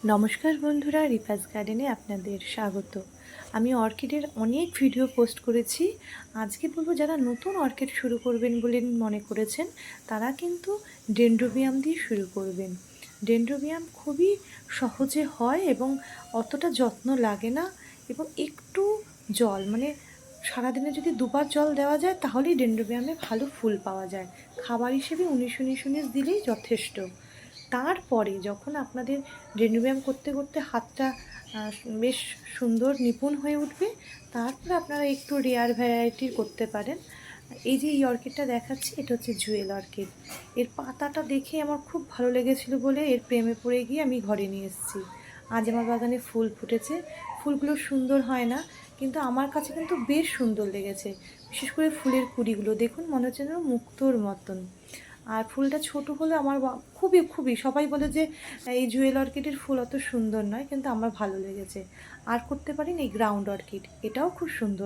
নমস্কার বন্ধুরা, রিপাস গার্ডেনে আপনাদের স্বাগত। আমি অর্কিডের অনেক ভিডিও পোস্ট করেছি। আজকে বলবো যারা নতুন অর্কিড শুরু করবেন বলে মনে করেছেন তারা কিন্তু ডেনড্রোবিয়াম দিয়ে শুরু করবেন। ডেনড্রোবিয়াম খুবই সহজে হয় এবং অতটা যত্ন লাগে না, এবং একটু জল সারাদিনে যদি দুবার জল দেওয়া যায় তাহলেই ডেনড্রোবিয়ামে ভালো ফুল পাওয়া যায়। খাবার হিসেবে 19-19 দিলেই যথেষ্ট। তারপরে যখন আপনাদের ডেনড্রোবিয়াম করতে করতে হাতটা বেশ সুন্দর নিপুণ হয়ে উঠবে, তারপরে আপনারা একটু রেয়ার ভ্যারাইটির করতে পারেন। এই যে এই অর্কিডটা দেখাচ্ছি, এটা হচ্ছে জুয়েল অর্কিড। এর পাতাটা দেখে আমার খুব ভালো লেগেছিল বলে এর প্রেমে পড়ে গিয়ে আমি ঘরে নিয়ে এসেছি। আজ আমার বাগানে ফুল ফুটেছে। ফুলগুলো সুন্দর হয় না, কিন্তু আমার কাছে কিন্তু বেশ সুন্দর লেগেছে। বিশেষ করে ফুলের কুড়িগুলো দেখুন, মনে হচ্ছে যেন মুক্তোর মতন। আর ফুলটা ছোট হলে আমার খুবই খুবই সবাই বলে যে এই জুয়েল অর্কিডের ফুল অত সুন্দর নয়, কিন্তু আমার ভালো লেগেছে। আর করতে পারেন এই গ্রাউন্ড অর্কিড, এটাও খুব সুন্দর।